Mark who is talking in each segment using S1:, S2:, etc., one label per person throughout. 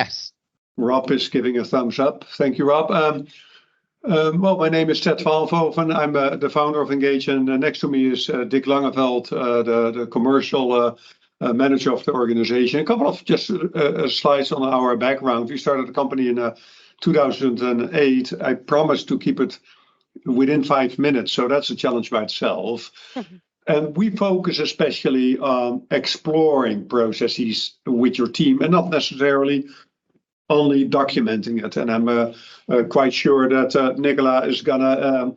S1: Yes.
S2: Rob is giving a thumbs up. Thank you, Rob. Well, my name is Twaalfhoven. I'm the founder of Engage, and next to me is Dick Langeveld, the commercial manager of the organization. A couple of just slides on our background. We started the company in 2008. I promised to keep it within 5 minutes, so that's a challenge by itself. And we focus especially on exploring processes with your team and not necessarily only documenting it. And I'm quite sure that Nicola is going to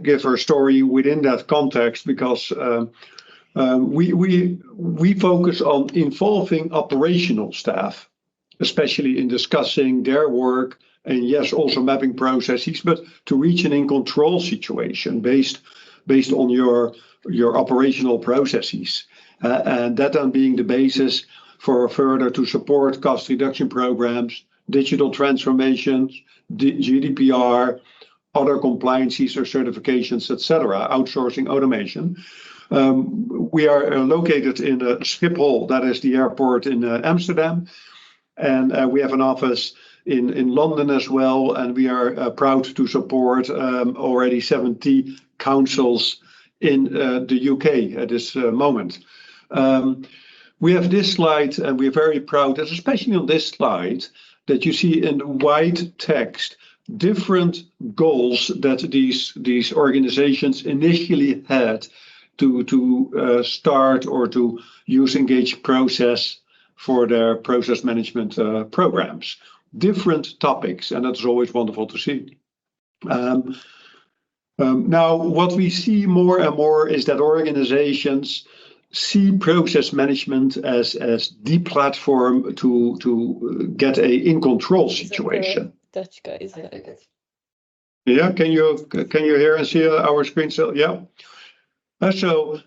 S2: give her story within that context, because we focus on involving operational staff, especially in discussing their work and yes, also mapping processes, but to reach an in-control situation based on your operational processes. And that then being the basis for further to support cost reduction programs, digital transformations, GDPR, other compliances or certifications, etc., outsourcing automation. We are located in Schiphol, that is the airport in Amsterdam, and we have an office in London as well, and we are proud to support already 70 councils in the UK at this moment. We have this slide, and we're very proud, especially on this slide, that you see in white text different goals that these organizations initially had to start or to use Engage process for their process management programs. Different topics, and that's always wonderful to see. Now, what we see more and more is that organizations see process management as the platform to get a in-control situation.
S3: Dutch guy, is it?
S2: Yeah, can you hear and see our screen still? Yeah. So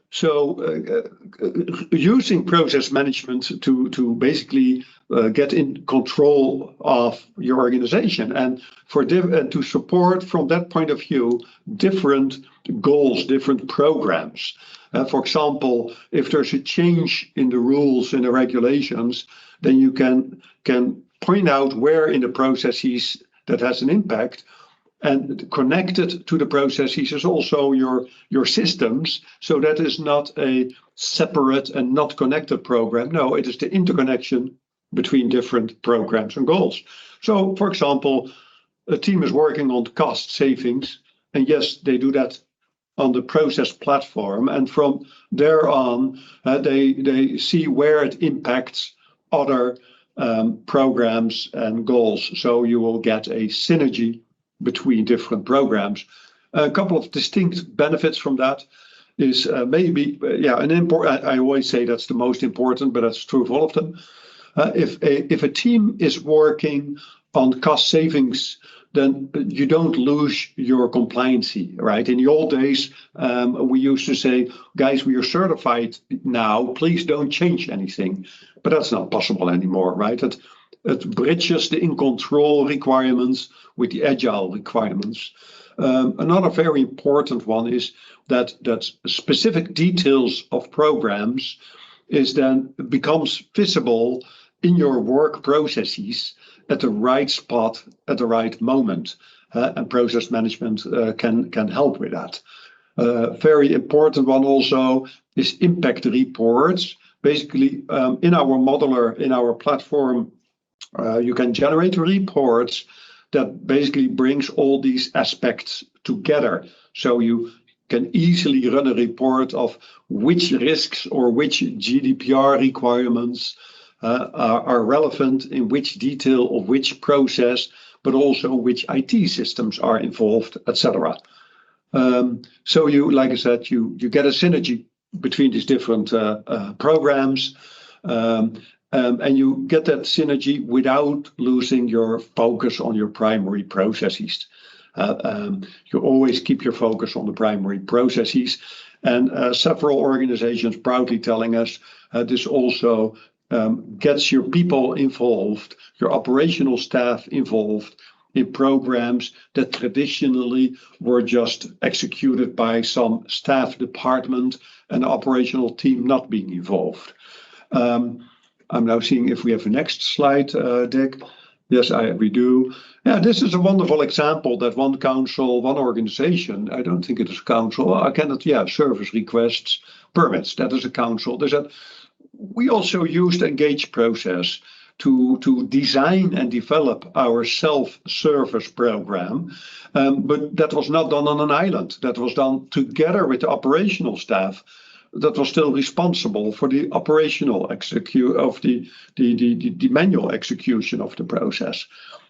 S2: using process management to basically get in control of your organization and to support from that point of view different goals, different programs. For example, if there's a change in the rules and the regulations, then you can point out where in the processes that has an impact. And connected to the processes is also your systems. So that is not a separate and not connected program. No, it is the interconnection between different programs and goals. So, for example, a team is working on cost savings, and yes, they do that on the process platform. And from there on, they see where it impacts other programs and goals. So you will get a synergy between different programs. A couple of distinct benefits from that is I always say that's the most important, but that's true of all of them. If a team is working on cost savings, then you don't lose your compliancy, right? In the old days, we used to say, guys, we are certified now, please don't change anything. But that's not possible anymore, right? It bridges the in-control requirements with the agile requirements. Another very important one is that specific details of programs becomes visible in your work processes at the right spot at the right moment, and process management can help with that. Very important one also is impact reports. Basically, in our modeler, in our platform, you can generate reports that basically brings all these aspects together. So you can easily run a report of which risks or which GDPR requirements are relevant in which detail of which process, but also which IT systems are involved, etc. So you, like I said, you get a synergy between these different programs. And you get that synergy without losing your focus on your primary processes. You always keep your focus on the primary processes. And several organizations proudly telling us this also gets your people involved, your operational staff involved in programs that traditionally were just executed by some staff department and operational team not being involved. I'm now seeing if we have a next slide, Dick. Yes, we do. Yeah, this is a wonderful example that one council, one organization, I don't think it is a council, I cannot, yeah, service requests, permits, that is a council. We also used Engage process to design and develop our self-service program, but that was not done on an island. That was done together with the operational staff that was still responsible for the operational the manual execution of the process.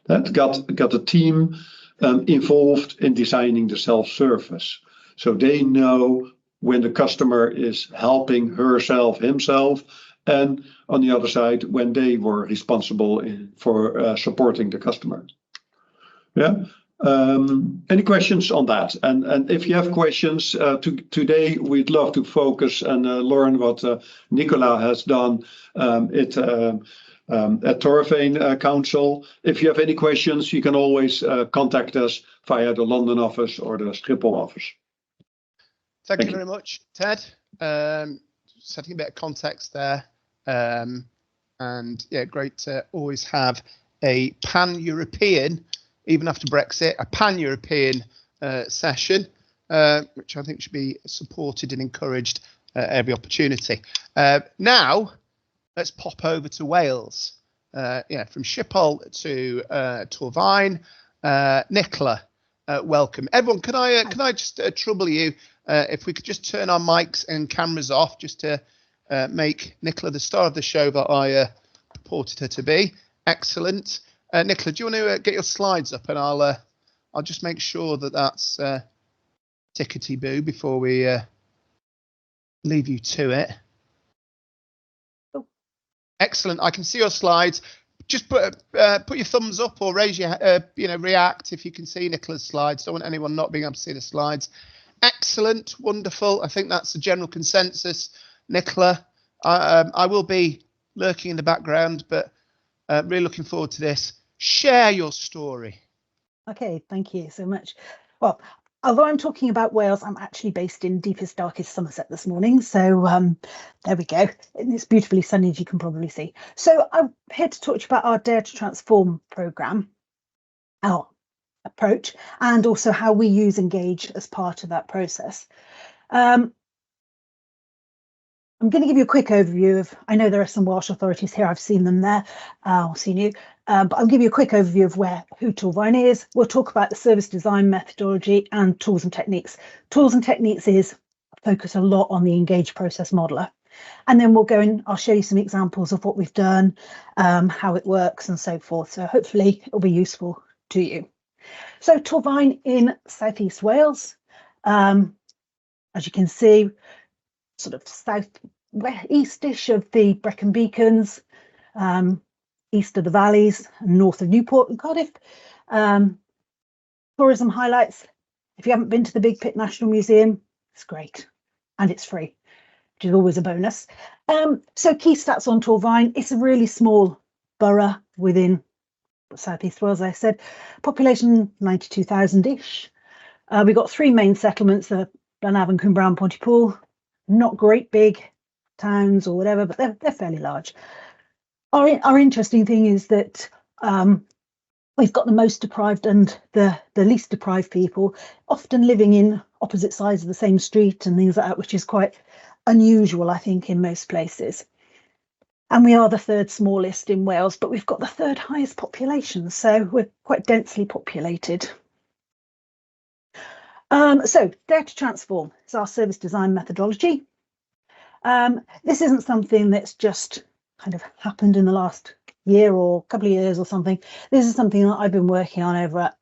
S2: That got a team involved in designing the self-service, so they know when the customer is helping herself, himself, and on the other side when they were responsible for supporting the customer. Yeah. Any questions on that? And if you have questions today, we'd love to focus and learn what Nicola has done at Torfaen Council. If you have any questions, you can always contact us via the London office or the Schiphol office.
S1: Thank you very much, Ted. Setting a bit of context there. And yeah, great to always have a pan-European, even after Brexit, a pan-European session, which I think should be supported and encouraged at every opportunity. Now, let's pop over to Wales. Yeah, from Schiphol to Torfaen. Nicola, welcome. Everyone, can I just trouble you if we could just turn our mics and cameras off, just to make Nicola the star of the show that I purported her to be. Excellent. Nicola, do you want to get your slides up, and I'll just make sure that that's tickety boo before we leave you to it.
S3: Oh.
S1: Excellent. I can see your slides. Just put your thumbs up or raise your react if you can see Nicola's slides. Don't want anyone not being able to see the slides. Excellent, wonderful. I think that's the general consensus. Nicola, I will be lurking in the background, but really looking forward to this. Share your story.
S3: Okay, thank you so much. Well, although I'm talking about Wales, I'm actually based in deepest, darkest Somerset this morning. So there we go. It's beautifully sunny, as you can probably see. So I'm here to talk to you about our Dare to Transform programme, our approach, and also how we use Engage as part of that process. I'm going to give you a quick overview of, I know there are some Welsh authorities here, I've seen them there, I've seen you, but I'll give you a quick overview of who Torfaen is. We'll talk about the service design methodology and tools and techniques. Tools and techniques is focus a lot on the Engage process modeler. And then we'll go in, I'll show you some examples of what we've done, how it works and so forth. So hopefully it'll be useful to you. So Torfaen in South East Wales, as you can see, sort of eastish of the Brecon Beacons, east of the valleys, and north of Newport and Cardiff. Tourism highlights: if you haven't been to the Big Pit National Museum, it's great and it's free, which is always a bonus. So key stats on Torfaen: it's a really small borough within South East Wales, as I said. Population 92,000-ish. We've got three main settlements: Blanavon, Cwmbran, Pontypool. Not great big towns or whatever, but they're fairly large. Our interesting thing is that we've got the most deprived and the least deprived people often living in opposite sides of the same street and things like that, which is quite unusual, I think, in most places. And we are the third smallest in Wales, but we've got the third highest population, so we're quite densely populated. So Dare to Transform is our service design methodology. This isn't something that's just kind of happened in the last year or couple of years or something. This is something that I've been working on over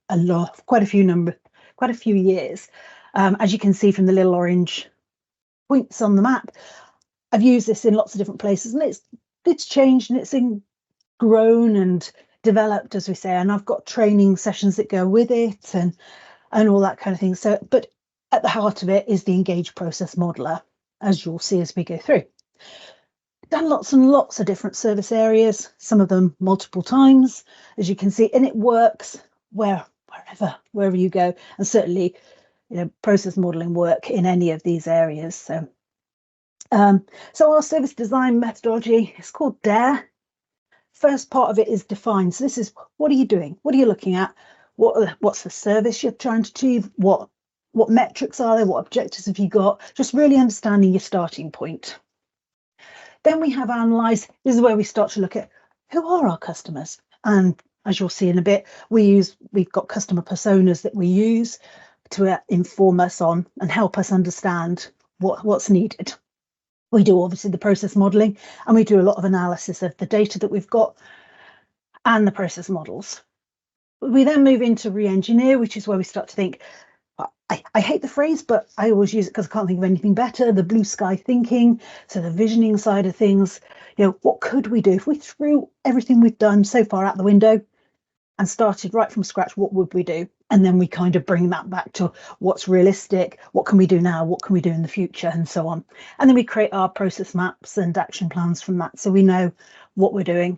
S3: quite a few years. As you can see from the little orange points on the map, I've used this in lots of different places, and it's changed and it's grown and developed, as we say. And I've got training sessions that go with it and all that kind of thing. So, but at the heart of it is the Engage process modeler, as you'll see as we go through. Done lots and lots of different service areas, some of them multiple times, as you can see, and it works wherever you go, and certainly, process modeling work in any of these areas. So, so our service design methodology is called DARE. first part of it is define. So this is, what are you doing? What are you looking at? What's the service you're trying to achieve? What metrics are there? What objectives have you got? Just really understanding your starting point. Then we have Analyse. This is where we start to look at who are our customers. And as you'll see in a bit, we've got customer personas that we use to inform us on and help us understand what's needed. We do obviously the process modelling, and we do a lot of analysis of the data that we've got and the process models. We then move into re-engineer, which is where we start to think, I hate the phrase, but I always use it because I can't think of anything better, the blue sky thinking, so the visioning side of things. What could we do if we threw everything we've done so far out the window and started right from scratch? What would we do? And then we kind of bring that back to what's realistic, what can we do now, what can we do in the future, and so on. And then we create our process maps and action plans from that, so we know what we're doing.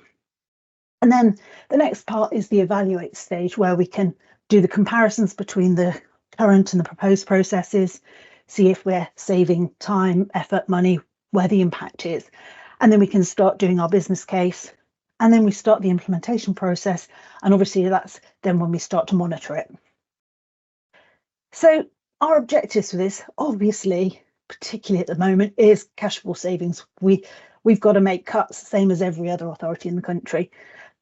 S3: And then the next part is the evaluate stage, where we can do the comparisons between the current and the proposed processes, see if we're saving time, effort, money, where the impact is. And then we can start doing our business case, and then we start the implementation process. And obviously that's then when we start to monitor it. So our objectives for this, obviously, particularly at the moment, is cashable savings. We've got to make cuts, same as every other authority in the country.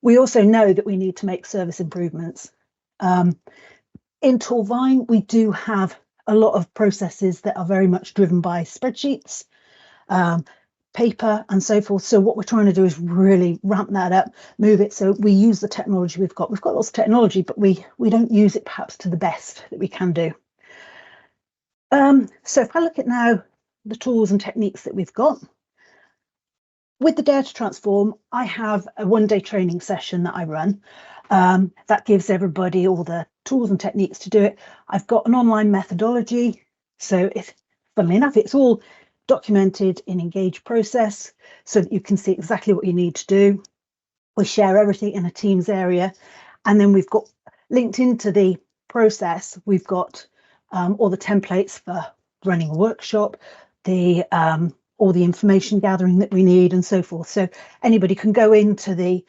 S3: We also know that we need to make service improvements. In Torfaen, we do have a lot of processes that are very much driven by spreadsheets, paper and so forth. So what we're trying to do is really ramp that up, move it so we use the technology we've got. We've got lots of technology, but we don't use it perhaps to the best that we can do. So if I look at now the tools and techniques that we've got, with the Dare to Transform, I have a one-day training session that I run. That gives everybody all the tools and techniques to do it. I've got an online methodology. So funnily enough, it's all documented in Engage process so that you can see exactly what you need to do. We share everything in a Teams area. And then we've got linked into the process, we've got all the templates for running a workshop, all the information gathering that we need and so forth. So anybody can go into the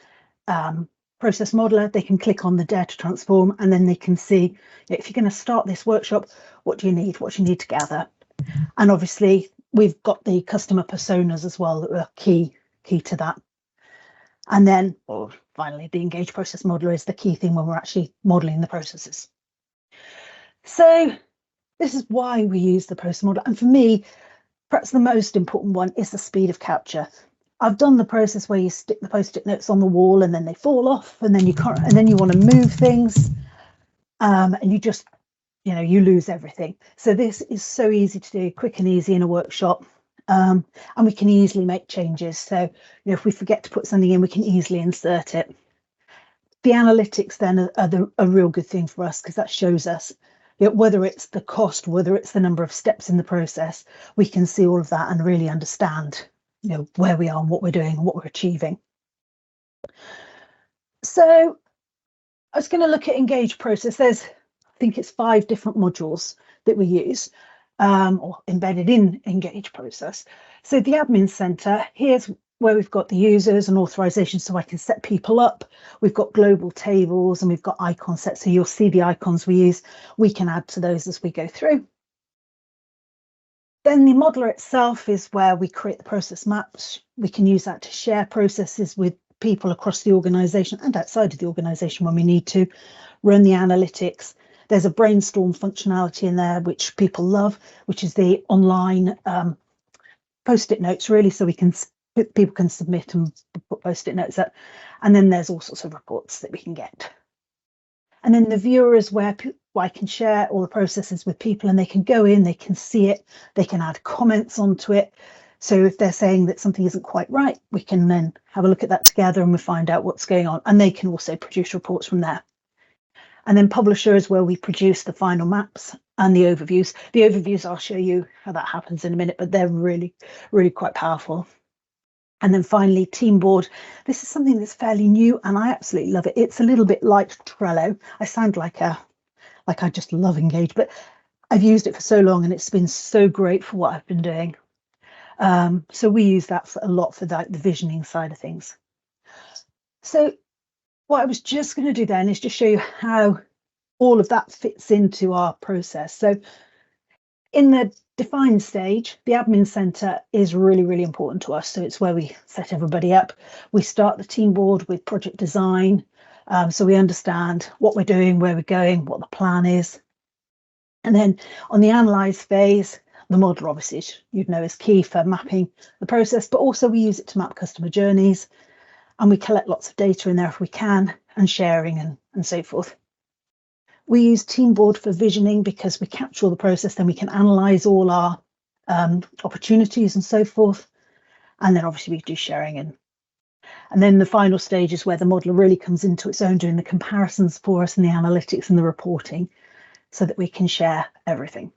S3: process modeler, they can click on the Dare to Transform, and then they can see, if you're going to start this workshop, what do you need to gather. And obviously we've got the customer personas as well that are key to that. And then finally the Engage process modeler is the key thing when we're actually modeling the processes. So this is why we use the process model, and for me perhaps the most important one is the speed of capture. I've done the process where you stick the post-it notes on the wall and then they fall off, and then you can't, and then you want to move things, and you just, you lose everything. So this is so easy to do, quick and easy in a workshop, and we can easily make changes. So if we forget to put something in, we can easily insert it. The analytics then are a real good thing for us, because that shows us whether it's the cost, whether it's the number of steps in the process, we can see all of that and really understand where we are and what we're doing and what we're achieving. So I was going to look at Engage process. I think it's 5 different modules that we use, or embedded in Engage process. So the admin center, here's where we've got the users and authorization, so I can set people up. We've got global tables and we've got icon sets, so you'll see the icons we use. We can add to those as we go through. Then the modeler itself is where we create the process maps. We can use that to share processes with people across the organisation and outside of the organisation when we need to, run the analytics. There's a brainstorm functionality in there, which people love, which is the online post-it notes, really, so people can submit and put post-it notes up. And then there's all sorts of reports that we can get. And then the viewer is where I can share all the processes with people, and they can go in, they can see it, they can add comments onto it. So if they're saying that something isn't quite right, we can then have a look at that together and we find out what's going on. And they can also produce reports from there. And then publisher is where we produce the final maps and the overviews. The overviews, I'll show you how that happens in a minute, but they're really, really quite powerful. And then finally, team board. This is something that's fairly new and I absolutely love it. It's a little bit like Trello. I sound like I just love Engage, but I've used it for so long and it's been so great for what I've been doing. So we use that a lot for the visioning side of things. So what I was just going to do then is just show you how all of that fits into our process. So in the define stage, the admin center is really, really important to us. So it's where we set everybody up. We start the team board with project design. So we understand what we're doing, where we're going, what the plan is. And then on the analyze phase, the model obviously, you'd know, is key for mapping the process, but also we use it to map customer journeys, and we collect lots of data in there if we can, and sharing and so forth. We use Teamboard for visioning because we capture all the process, then we can analyze all our opportunities and so forth. And then obviously we do sharing and then the final stage is where the modeler really comes into its own, doing the comparisons for us and the analytics and the reporting so that we can share everything.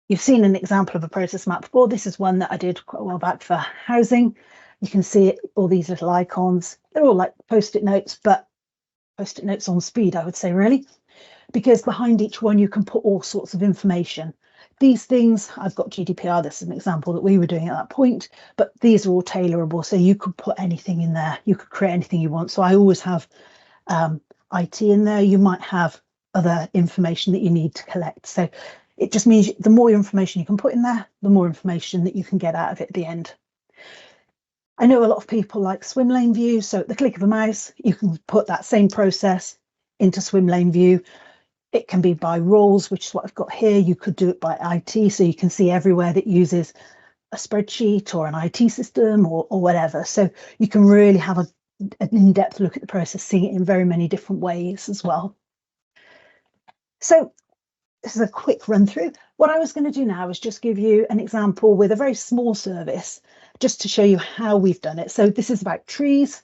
S3: You've seen an example of a process map before. This is one that I did quite a while back for housing. You can see it, all these little icons. They're all like post-it notes, but post-it notes on speed, I would say, really, because behind each one you can put all sorts of information. These things, I've got GDPR, this is an example that we were doing at that point, but these are all tailorable, so you could put anything in there, you could create anything you want. So I always have IT in there. You might have other information that you need to collect. So it just means the more information you can put in there, the more information that you can get out of it at the end. I know a lot of people like swim lane view, so at the click of a mouse, you can put that same process into swim lane view. It can be by roles, which is what I've got here. You could do it by IT, so you can see everywhere that uses a spreadsheet or an IT system or whatever. So you can really have an in-depth look at the process, seeing it in very many different ways as well. So this is a quick run through. What I was going to do now is just give you an example with a very small service, just to show you how we've done it. So this is about trees.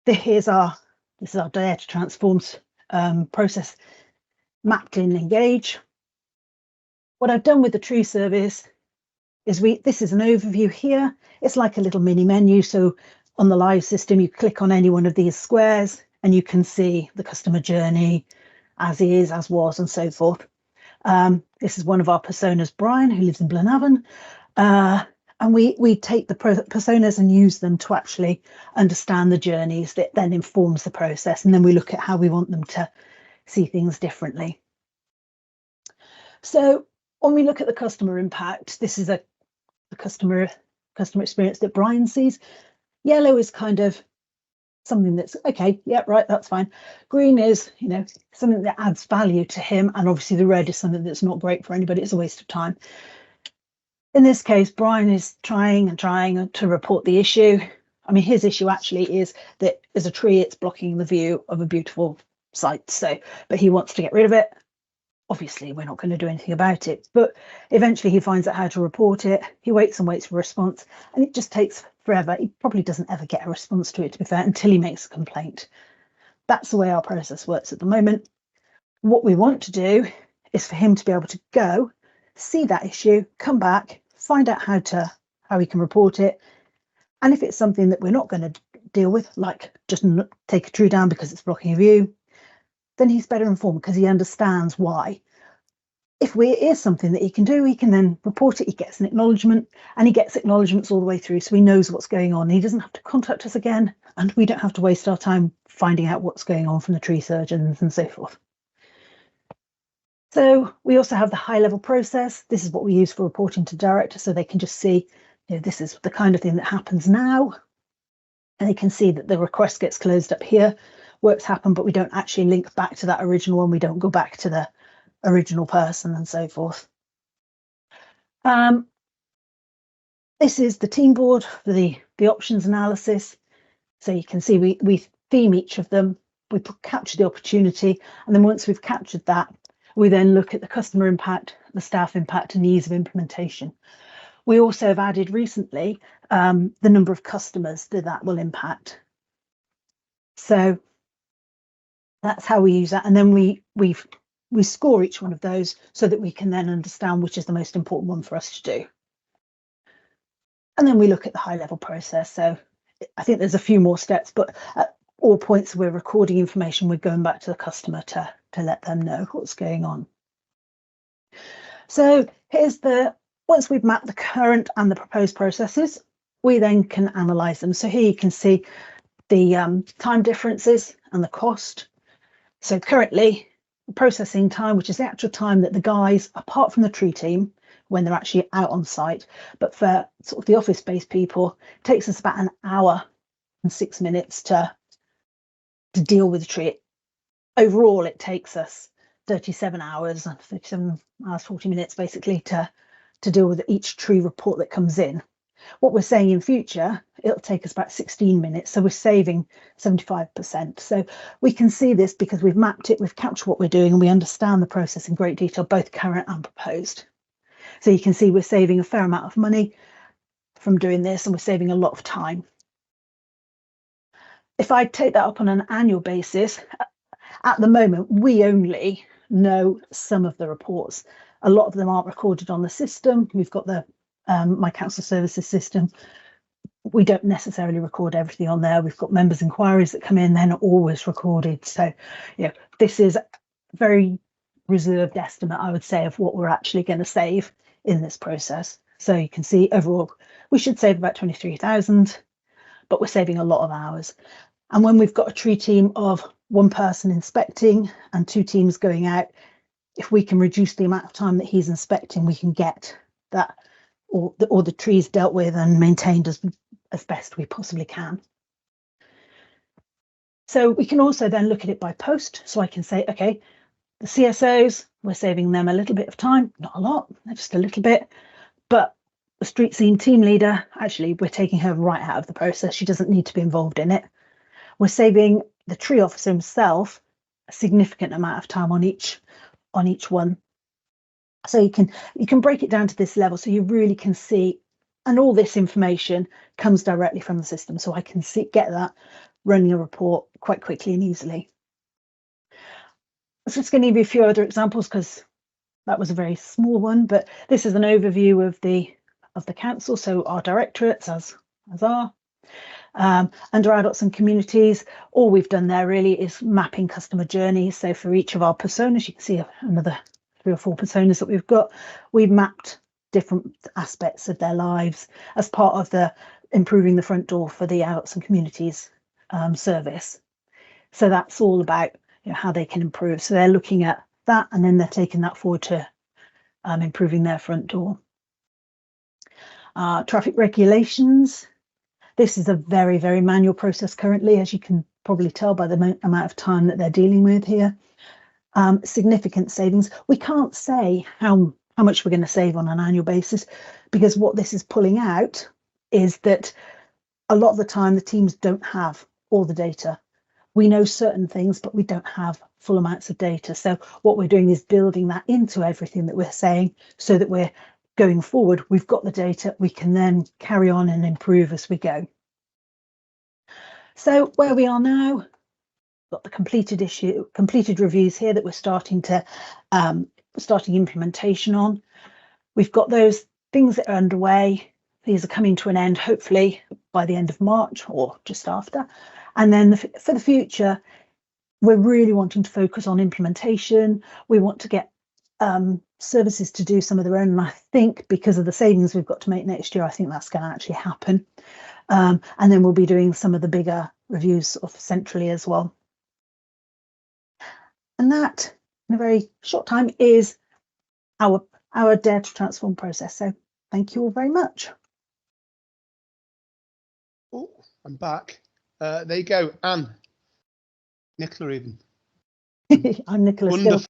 S3: This is our data transforms process mapped in Engage. What I've done with the tree service is this is an overview here. It's like a little mini menu. So on the live system, you click on any one of these squares and you can see the customer journey as is, as was, and so forth. This is one of our personas, Brian, who lives in Blenavon. And we take the personas and use them to actually understand the journeys that then informs the process. And then we look at how we want them to see things differently. So when we look at the customer impact, this is the customer experience that Brian sees. Yellow is kind of something that's okay, yeah, right, that's fine. Green is, you know, something that adds value to him, and obviously the red is something that's not great for anybody. It's a waste of time. In this case, Brian is trying to report the issue. I mean, his issue actually is that there's a tree, it's blocking the view of a beautiful site. So, but he wants to get rid of it. Obviously, we're not going to do anything about it, but eventually he finds out how to report it. He waits and waits for a response, and it just takes forever. He probably doesn't ever get a response to it, to be fair, until he makes a complaint. That's the way our process works at the moment. What we want to do is for him to be able to go, see that issue, come back, find out how he can report it. And if it's something that we're not going to deal with, like just take a tree down because it's blocking a view, then he's better informed because he understands why. If it is something that he can do, he can then report it, he gets an acknowledgement, and he gets acknowledgements all the way through, so he knows what's going on. He doesn't have to contact us again, and we don't have to waste our time finding out what's going on from the tree surgeons and so forth. So we also have the high level process. This is what we use for reporting to director, so they can just see, you know, this is the kind of thing that happens now. And they can see that the request gets closed up here, works happen, but we don't actually link back to that original one. We don't go back to the original person and so forth. This is the team board for the options analysis. So you can see we theme each of them. We capture the opportunity, and then once we've captured that, we then look at the customer impact, the staff impact, and the ease of implementation. We also have added recently the number of customers that will impact. So that's how we use that, and then we score each one of those so that we can then understand which is the most important one for us to do. And then we look at the high level process. So I think there's a few more steps, but at all points we're recording information, we're going back to the customer to let them know what's going on. So here's once we've mapped the current and the proposed processes, we then can analyse them. So here you can see the time differences and the cost. So currently, processing time, which is the actual time that the guys, apart from the tree team, when they're actually out on site, but for sort of the office-based people, it takes us about an hour and 6 minutes to deal with the tree. Overall, it takes us 37 hours, 40 minutes basically to deal with each tree report that comes in. What we're saying in future, it'll take us about 16 minutes. So we're saving 75%. So we can see this because we've mapped it, we've captured what we're doing, and we understand the process in great detail, both current and proposed. So you can see we're saving a fair amount of money from doing this, and we're saving a lot of time. If I take that up on an annual basis, at the moment, we only know some of the reports. A lot of them aren't recorded on the system. We've got the My Council Services system. We don't necessarily record everything on there. We've got members' inquiries that come in, they're not always recorded. So, this is a very reserved estimate, I would say, of what we're actually going to save in this process. So you can see overall, we should save about 23,000, but we're saving a lot of hours. And when we've got a tree team of one person inspecting and 2 teams going out, if we can reduce the amount of time that he's inspecting, we can get that all the trees dealt with and maintained as best we possibly can. So we can also then look at it by post. So I can say, okay, the CSOs, we're saving them a little bit of time, not a lot, just a little bit, but the street scene team leader, actually, we're taking her right out of the process. She doesn't need to be involved in it. We're saving the tree officer himself a significant amount of time on each one. So you can break it down to this level, so you really can see, and all this information comes directly from the system, so I can get that running a report quite quickly and easily. I'm just going to give you a few other examples because that was a very small one, but this is an overview of the council, so our directorates as are. Under adults and communities, all we've done there really is mapping customer journeys. So for each of our personas, you can see another 3 or 4 personas that we've got. We've mapped different aspects of their lives as part of the improving the front door for the adults and communities service. So that's all about how they can improve. So they're looking at that, and then they're taking that forward to improving their front door. Traffic regulations. This is a very, very manual process currently, as you can probably tell by the amount of time that they're dealing with here. Significant savings. We can't say how much we're going to save on an annual basis, because what this is pulling out is that a lot of the time the teams don't have all the data. We know certain things, but we don't have full amounts of data. So what we're doing is building that into everything that we're saying, so that we're going forward, we've got the data, we can then carry on and improve as we go. So where we are now, got the completed reviews here that we're starting implementation on. We've got those things that are underway. These are coming to an end, hopefully by the end of March or just after. And then for the future, we're really wanting to focus on implementation. We want to get services to do some of their own. And I think because of the savings we've got to make next year, I think that's going to actually happen. And then we'll be doing some of the bigger reviews sort of centrally as well. And that, in a very short time, is our Dare to Transform process. So thank you all very much.
S1: Oh, I'm back. There you go, Anne. Nicola even.
S3: I'm Nicola.
S1: Wonderful.